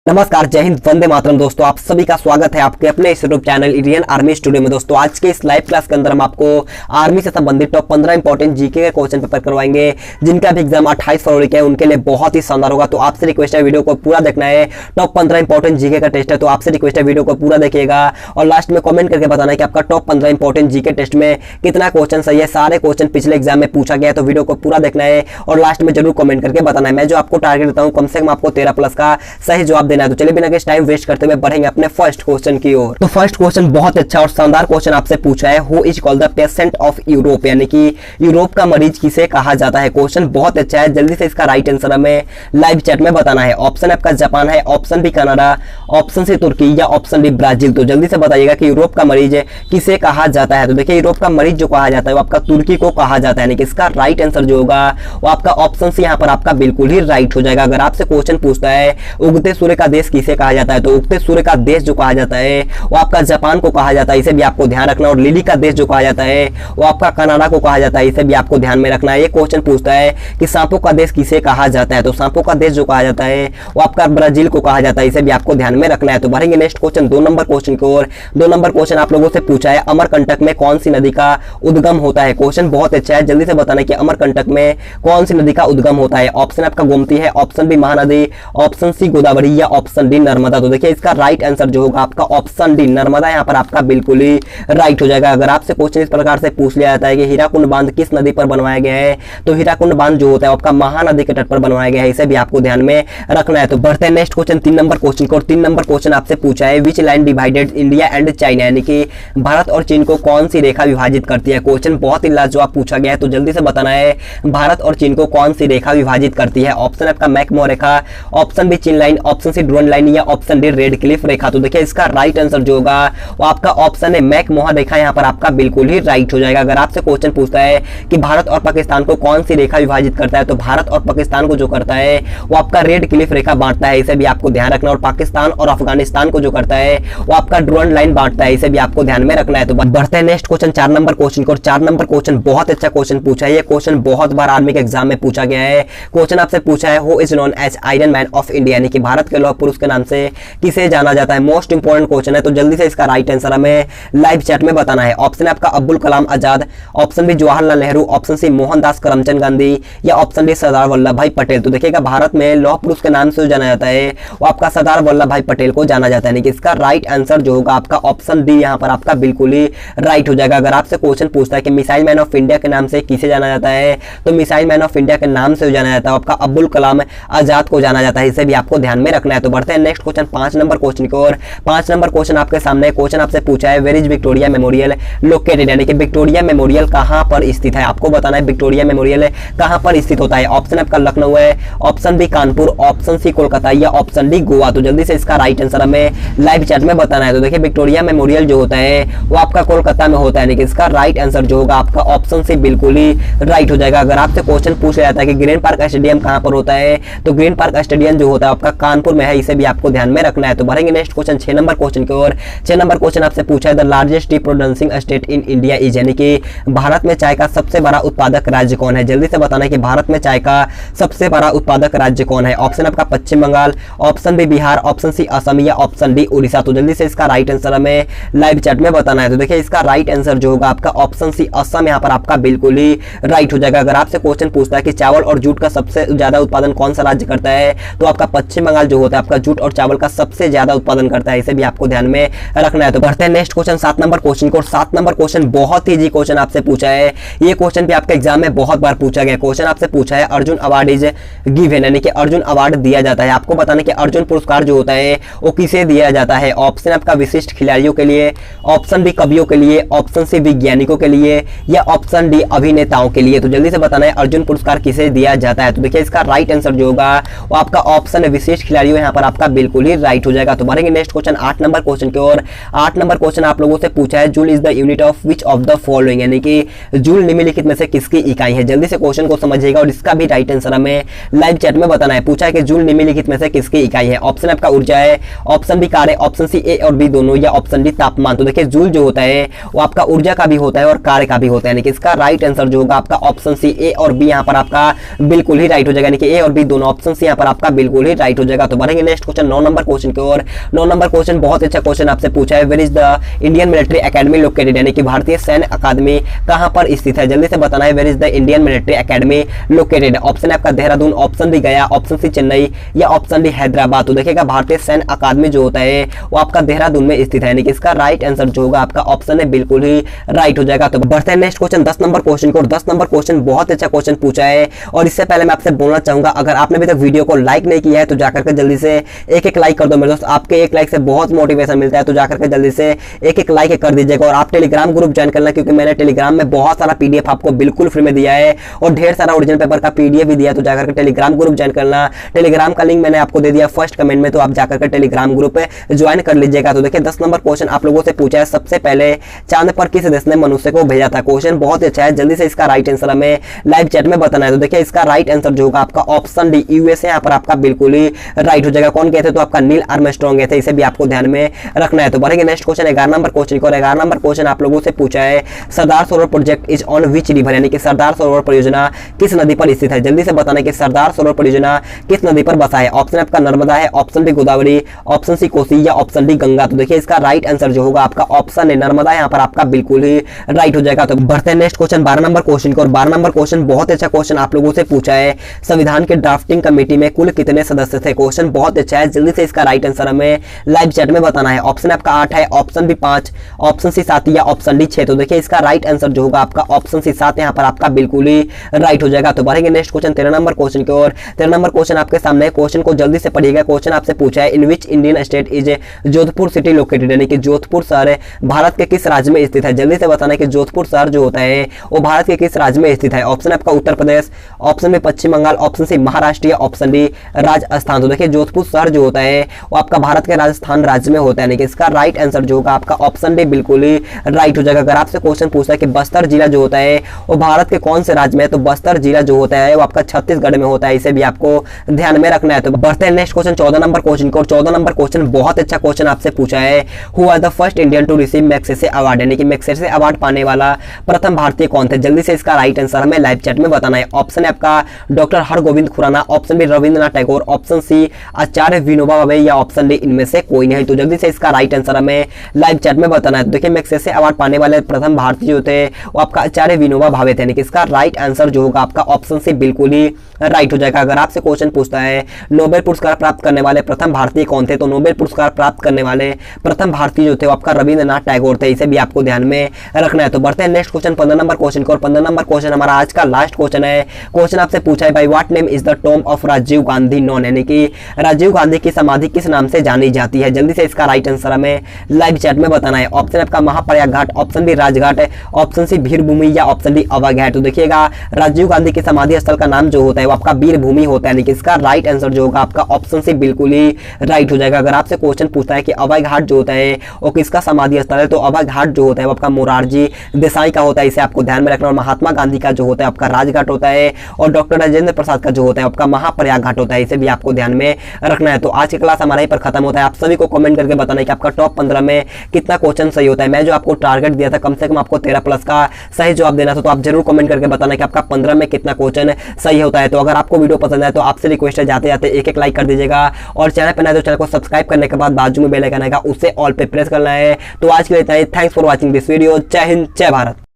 नमस्कार, जय हिंद, वंदे मातरम। दोस्तों आप सभी का स्वागत है आपके अपने इस YouTube channel Indian army studio में। दोस्तों आज के इस लाइव क्लास के अंदर हम आपको आर्मी से संबंधित टॉप 15 इंपॉर्टेंट जीके के क्वेश्चन पेपर करवाएंगे, जिनका भी एग्जाम 28 फरवरी का है, उनके लिए बहुत ही शानदार होगा। तो आपसे रिक्वेस्ट है वीडियो को पूरा देखना है। टॉप 15 इंपॉर्टेंट जीके का टेस्ट है, तो आपसे रिक्वेस्ट है वीडियो को पूरा देखिएगा और लास्ट में कॉमेंट करके बताना है कि आपका टॉप 15 इंपॉर्टेंट जीके टेस्ट में कितना क्वेश्चन सही है। सारे क्वेश्चन पिछले एग्जाम में पूछा गया है, तो वीडियो को पूरा देखना है और लास्ट में जरूर कमेंट करके बताना है। मैं जो आपको टारगेट देता हूँ, कम से कम आपको 13 प्लस का सही जवाब देना है। तो चलिए बिना टाइम वेस्ट करते हुए बढ़ेंगे अपने फर्स्ट क्वेश्चन की ओर। तो फर्स्ट क्वेश्चन बहुत अच्छा और शानदार क्वेश्चन आपसे पूछा है, who is called the patient of Europe, यानी कि यूरोप का मरीज किसे कहा जाता है। क्वेश्चन बहुत अच्छा है, जल्दी से इसका राइट आंसर हमें लाइव चैट में बताना है। ऑप्शन आपका जापान है, option B Canada, option C तुर्की या ऑप्शन डी ब्राजील। तो जल्दी से बताइएगा कि यूरोप का मरीज किसे कहा जाता है। तो देखिए यूरोप का मरीज जो कहा जाता है वो आपका तुर्की को कहा जाता है, यानी कि इसका राइट आंसर जो होगा वो आपका ऑप्शन सी यहाँ पर आपका बिल्कुल ही राइट हो जाएगा। अगर आपसे क्वेश्चन पूछता है उगते सूर्य का देश किसे कहा जाता है, तो उगते सूर्य का देश जो कहा जाता है वो आपका जापान को कहा जाता है, इसे भी आपको ध्यान रखना। और लिली का देश जो कहा जाता है वो आपका कनाडा को कहा जाता है, इसे भी आपको ध्यान में रखना है। ये क्वेश्चन पूछता है कि सांपों का देश किसे कहा जाता है, तो सांपों का देश जो कहा जाता है वो आपका ब्राजील को कहा जाता है, इसे भी आपको ध्यान में रखना है। तो बढ़ेंगे नेक्स्ट क्वेश्चन 2 नंबर क्वेश्चन की ओर। 2 नंबर क्वेश्चन आप लोगों से पूछा है, अमरकंटक में कौन सी नदी का उद्गम होता है। क्वेश्चन बहुत अच्छा है, जल्दी से बताना कि अमरकंटक में कौन सी नदी का उद्गम होता है। ऑप्शन आपका गोमती है, option B Mahanadi, option C Godavari या ऑप्शन डी नर्मदा। तो देखिए इसका राइट आंसर जो होगा आपका ऑप्शन डी नर्मदा यहाँ पर आपका बिल्कुल ही राइट हो जाएगा। अगर आपसे क्वेश्चन इस प्रकार से पूछ लिया जाता है कि हीराकुंड बांध किस नदी पर बनवाया गया है, तो हीराकुंड बांध जो होता है आपका महानदी के तट पर बनवाया गया है, इसे भी आपको ध्यान में रखना है। तो बढ़ते हैं नेक्स्ट क्वेश्चन 3 नंबर क्वेश्चन को। 3 नंबर क्वेश्चन आपसे पूछा है, which line divided India and China, यानी कि भारत और चीन को कौन सी रेखा विभाजित करती है। क्वेश्चन बहुत ही लाजवाब पूछा गया है, तो जल्दी से बताना है भारत और चीन को कौन सी रेखा विभाजित करती है। ऑप्शन आपका मैकमोह रेखा, ऑप्शन बी चीन line, option C drone line या ऑप्शन डी रेड क्लिफ रेखा। तो देखिए इसका राइट आंसर जो होगा वो आपका ऑप्शन है मैकमोह रेखा, यहाँ पर आपका बिल्कुल ही राइट हो जाएगा। अगर आपसे क्वेश्चन पूछता है कि भारत और पाकिस्तान को कौन सी रेखा विभाजित करता है, तो भारत और पाकिस्तान को जो करता है वो आपका रेड क्लिफ रेखा बांटता है, इसे भी आपको ध्यान रखना। और पाकिस्तान और अफगानिस्तान को जो करता है वो आपका ड्रोन लाइन बांटता है, इसे भी आपको ध्यान में रखना है। तो बढ़ते हैं नेक्स्ट क्वेश्चन 4 नंबर क्वेश्चन को। 4 नंबर क्वेश्चन बहुत अच्छा क्वेश्चन पूछा है, ये क्वेश्चन बहुत बार आर्मी के एग्जाम में पूछा गया है। क्वेश्चन आपसे पूछा है, who is known as iron man of India, यानी कि भारत के लौह पुरुष के नाम से किसे जाना जाता है। मोस्ट इंपोर्टेंट क्वेश्चन है, तो जल्दी से इसका राइट आंसर हमें लाइव चैट में बताना है। ऑप्शन है आपका Abdul Kalam Azad, option B Jawaharlal Nehru, option C Mohandas Karamchand Gandhi या ऑप्शन डी सरदार वल्लभ भाई पटेल। तो देखिएगा भारत में लौह पुरुष के नाम से जाना जाता है वो आपका सरदार वल्लभ भाई पटेल को जाना जाता है, यानी कि इसका राइट आंसर जो होगा आपका ऑप्शन डी यहाँ पर आपका बिल्कुल ही राइट हो जाएगा। अगर आपसे क्वेश्चन पूछता है कि मिसाइल मैन ऑफ इंडिया के नाम से किसे जाना जाता है, तो मिसाइल मैन ऑफ इंडिया के नाम से जाना जाता है आपका अब्दुल कलाम आजाद को जाना जाता है, इसे भी आपको ध्यान में रखना है। तो बढ़ते हैं नेक्स्ट क्वेश्चन 5 नंबर क्वेश्चन की ओर। 5 नंबर क्वेश्चन आपके सामने। क्वेश्चन आपसे पूछा है, where is Victoria Memorial located, यानी कि विक्टोरिया मेमोरियल कहां पर स्थित है। आपको बताना है विक्टोरिया मेमोरियल कहां पर स्थित होता है। ऑप्शन आपका लखनऊ है, option B Kanpur, option C Kolkata या ऑप्शन डी गोवा। तो जल्दी से इसका राइट आंसर हमें लाइव चैट में बताना है। तो देखिए विक्टोरिया मेमोरियल जो होता है वो आपका कोलकाता में होता है, यानी कि इसका राइट आंसर जो होगा आपका ऑप्शन सी बिल्कुल ही राइट हो जाएगा। अगर आपसे क्वेश्चन पूछा जाता है कि ग्रीन पार्क स्टेडियम कहां पर होता है, तो ग्रीन पार्क स्टेडियम जो होता है आपका कानपुर में है, इसे भी आपको ध्यान में रखना है। तो बढ़ेंगे नेक्स्ट क्वेश्चन 6 नंबर क्वेश्चन की ओर। 6 नंबर क्वेश्चन आपसे पूछा है, the largest T producing state in India is, यानी कि भारत में चाय का सबसे बड़ा उत्पादक राज्य कौन है। जल्दी से बताना है कि भारत में चाय का सबसे बड़ा उत्पादक राज्य कौन है। ऑप्शन आपका Paschim Bangal, option B Bihar, option C Assam या ऑप्शन डी उड़ीसा। तो जल्दी से इसका राइट आंसर हमें लाइव चैट में बताना है। तो देखिए इसका राइट आंसर जो होगा आपका ऑप्शन सी असम यहाँ पर आपका बिल्कुल ही राइट हो जाएगा। अगर आपसे क्वेश्चन पूछता है कि चावल और जूट का सबसे ज्यादा उत्पादन कौन सा राज्य करता है, तो आपका पश्चिम बंगाल जो होता है आपका जूट और चावल का सबसे ज्यादा उत्पादन करता है, इसे भी आपको ध्यान में रखना है। तो बढ़ते हैं नेक्स्ट क्वेश्चन 7 नंबर क्वेश्चन को। 7 नंबर क्वेश्चन बहुत ही इजी क्वेश्चन आपसे पूछा है, ये क्वेश्चन भी आपके एग्जाम में बहुत बार पूछा गया। क्वेश्चन आपसे पूछा है, अर्जुन अवार्ड इज गिवन, यानी कि अर्जुन अवार्ड दिया जाता है। आपको बताना कि अर्जुन पुरस्कार जो होता है वो किसे दिया जाता है। ऑप्शन आपका विशिष्ट खिलाड़ियों के लिए, ऑप्शन बी कवियों के लिए, ऑप्शन सी वैज्ञानिकों के लिए या ऑप्शन डी अभिनेताओं के लिए। तो जल्दी से बताना है अर्जुन पुरस्कार किसे दिया जाता है। तो देखिए इसका राइट आंसर जो होगा वो आपका ऑप्शन विशेष खिलाड़ियों यहाँ पर आपका बिल्कुल ही राइट हो जाएगा। तो बढ़ेंगे नेक्स्ट क्वेश्चन 8 नंबर क्वेश्चन की ओर। 8 नंबर क्वेश्चन आप लोगों से पूछा है, joule is the unit of which of the following, यानी कि जूल निम्नलिखित में से किसकी इकाई है। जल्दी से क्वेश्चन को समझिएगा और इसका भी राइट आंसर हमें लाइव चैट में बताना है। पूछा है कि जूल निम्नलिखित में से किसकी इकाई है। ऑप्शन आपका ऊर्जा है, ऑप्शन बी कार्य, ऑप्शन सी ए और बी दोनों या ऑप्शन डी तापमान। तो देखिए जूल जो होता है वो आपका ऊर्जा का भी होता है और कार्य का भी होता है, यानी कि इसका राइट आंसर जो होगा आपका ऑप्शन सी ए और बी यहाँ पर आपका बिल्कुल ही राइट हो जाएगा, यानी कि ए और बी दोनों ऑप्शन सी यहाँ पर आपका बिल्कुल ही राइट हो जाएगा। तो बढ़ेंगे बढ़ेंगे नेक्स्ट क्वेश्चन 9 नंबर क्वेश्चन की ओर। 9 नंबर क्वेश्चन बहुत अच्छा क्वेश्चन आपसे पूछा है, where is the Indian Military Academy located, यानी कि भारतीय सैन्य अकादमी कहां पर स्थित है, जल्दी से बताना है। Where is the Indian Military Academy located, option है आपका Dehradun, option D Gaya, option C Chennai या ऑप्शन डी हैदराबाद। तो देखिएगा भारतीय सैन्य अकादमी जो होता है वो आपका देहरादून में स्थित है, यानी कि इसका राइट आंसर जो होगा आपका ऑप्शन है बिल्कुल ही राइट हो जाएगा। तो बढ़ते हैं नेक्स्ट क्वेश्चन 10 नंबर क्वेश्चन को। 10 नंबर क्वेश्चन बहुत अच्छा क्वेश्चन पूछा है, और इससे पहले मैं आपसे बोलना चाहूंगा अगर आपने अभी तक वीडियो को लाइक नहीं किया है तो जाकर के जल्दी से एक लाइक कर दो मेरे दोस्त, आपके एक लाइक से बहुत मोटिवेशन मिलता है, तो जाकर के जल्दी से एक लाइक कर दीजिएगा। और आप टेलीग्राम ग्रुप ज्वाइन करना, क्योंकि मैंने टेलीग्राम में बहुत सारा पीडीएफ आपको बिल्कुल फ्री में दिया है और ढेर सारा ओरिजिनल पेपर का पीडीएफ भी दिया है, तो जाकर के टेलीग्राम ग्रुप ज्वाइन करना। टेलीग्राम का लिंक मैंने आपको दे दिया फर्स्ट कमेंट में, तो आप जाकर के टेलीग्राम ग्रुप पे ज्वाइन कर लीजिएगा। तो देखिए 10 नंबर क्वेश्चन आप लोगों से पूछा है, सबसे पहले चांद पर किस देश ने मनुष्य को भेजा था। क्वेश्चन बहुत अच्छा है, जल्दी से इसका राइट आंसर हमें लाइव चैट में बताना है। तो देखिए इसका राइट आंसर जो होगा आपका ऑप्शन डी यूएसए, यहाँ पर आपका बिल्कुल ही राइट हो जाएगा। कौन गए थे, तो आपका नील आर्मस्ट्रांग गए थे, इसे भी आपको ध्यान में रखना है। तो बढ़ेंगे नेक्स्ट क्वेश्चन 11 नंबर क्वेश्चन को। 11 नंबर क्वेश्चन आप लोगों से पूछा है, Sardar Sarovar project is on which river, यानी कि सरदार सरोवर परियोजना किस नदी पर स्थित है। जल्दी से बताना कि सरदार सरोवर परियोजना किस नदी पर बसा है। ऑप्शन आपका नर्मदा है, option D Godavari, option C Kosi या ऑप्शन डी गंगा। तो देखिए इसका राइट आंसर जो होगा आपका ऑप्शन है नर्मदा, यहाँ पर आपका बिल्कुल ही राइट हो जाएगा। तो बढ़ते हैं नेक्स्ट क्वेश्चन 12 नंबर क्वेश्चन को। और 12 नंबर क्वेश्चन बहुत अच्छा क्वेश्चन आप लोगों से पूछा है, संविधान के ड्राफ्टिंग कमेटी में कुल कितने सदस्य थे। क्वेश्चन बहुत अच्छा है, जल्दी से इसका राइट आंसर हमें लाइव चैट में बताना है। ऑप्शन आपका 8 है, ऑप्शन बी 5, ऑप्शन सी 7 या ऑप्शन डी 6। तो देखिए इसका राइट आंसर जो होगा आपका ऑप्शन सी 7, यहाँ पर आपका बिल्कुल ही राइट हो जाएगा। तो बढ़ेंगे नेक्स्ट क्वेश्चन 13 नंबर क्वेश्चन की ओर। 13 नंबर क्वेश्चन आपके सामने है, क्वेश्चन को जल्दी से पढ़िएगा। क्वेश्चन आपसे पूछा है, in which Indian state is Jodhpur city located, यानी कि जोधपुर शहर भारत के किस राज्य में स्थित है। जल्दी से बताना कि जोधपुर शहर जो होता है वो भारत के किस राज्य में स्थित है। ऑप्शन आपका उत्तर प्रदेश, ऑप्शन में पश्चिम बंगाल, ऑप्शन सी महाराष्ट्र या ऑप्शन डी राजस्थान। तो देखिए जोधपुर शहर जो होता है वो आपका भारत के राजस्थान राज्य में होता है, यानी कि इसका राइट आंसर जो होगा आपका ऑप्शन डी बिल्कुल ही राइट हो जाएगा। अगर आपसे क्वेश्चन पूछता है कि बस्तर जिला जो होता है वो भारत के कौन से राज्य में है, तो बस्तर जिला जो होता है वो आपका छत्तीसगढ़ में होता है, इसे भी आपको ध्यान में रखना है। तो बढ़ते हैं नेक्स्ट क्वेश्चन 14 नंबर क्वेश्चन को। 14 नंबर क्वेश्चन बहुत अच्छा क्वेश्चन आपसे पूछा है, who are the first Indian to receive Magsaysay award, यानी कि मैग्सेसे अवार्ड पाने वाला प्रथम भारतीय कौन थे। जल्दी से इसका राइट आंसर हमें लाइव चैट में बताना है। ऑप्शन है आपका doctor Hargobind Khorana, option B Rabindranath Tagore, option C Acharya Vinoba Bhave या ऑप्शन डी इनमें से कोई नहीं। तो जल्दी से इसका राइट आंसर हमें लाइव चैट में बताना है। तो देखिए मैग्सेसे अवार्ड पाने वाले प्रथम भारतीय जो थे वो आपका आचार्य विनोबा भावे थे, यानी कि इसका राइट आंसर जो होगा आपका ऑप्शन सी बिल्कुल ही राइट हो जाएगा। अगर आपसे क्वेश्चन पूछता है नोबेल पुरस्कार प्राप्त करने वाले प्रथम भारतीय कौन थे, तो नोबेल पुरस्कार प्राप्त करने वाले प्रथम भारतीय जो थे वो आपका रविंद्रनाथ टैगोर थे, इसे भी आपको ध्यान में रखना है। तो बढ़ते हैं नेक्स्ट क्वेश्चन 15 नंबर क्वेश्चन को। और 15 नंबर क्वेश्चन हमारा आज का लास्ट क्वेश्चन है। क्वेश्चन आपसे पूछा है, by what name is the tomb of Rajiv Gandhi known, यानी कि राजीव गांधी की समाधि किस नाम से जानी जाती है। जल्दी से इसका राइट आंसर हमें लाइव चैट में बताना है। ऑप्शन आपका Mahaprayag Ghat, option B Rajghat, option C Veer Bhumi या ऑप्शन डी अवघाट। तो देखिएगा राजीव गांधी की समाधि स्थल का नाम जो होता है वो आपका वीर भूमि होता है, यानी कि इसका राइट आंसर जो होगा आपका ऑप्शन सी बिल्कुल ही राइट हो जाएगा। अगर आपसे क्वेश्चन पूछता है कि अभय घाट जो होता है वो किसका समाधि स्थल है, तो अभय घाट जो होता है वो आपका मोरारजी देसाई का होता है, इसे आपको ध्यान में रखना। और महात्मा गांधी का जो होता है आपका राजघाट होता है, और डॉक्टर राजेंद्र प्रसाद का जो होता है आपका महाप्रयाग घाट होता है, इसे भी आपको ध्यान में रखना है। तो आज की क्लास हमारा यहीं पर खत्म होता है। आप सभी को कमेंट करके बताना कि आपका टॉप 15 में कितना क्वेश्चन सही होता है। मैं जो आपको टारगेट दिया था कम से कम आपको 13 प्लस का सही जवाब देना था, तो आप जरूर कमेंट करके बताना कि आपका 15 में कितना क्वेश्चन सही होता है। तो अगर आपको वीडियो पसंद आए तो आपसे रिक्वेस्ट है जाते जाते एक लाइक कर दीजिएगा, और चैनल पर नए तो चैनल को सब्सक्राइब करने के बाद बाजू में बेल आइकन आएगा उसे ऑल पे प्रेस करना है। तो आज के लिए इतना ही। Thanks for watching this video. जय हिंद, जय भारत।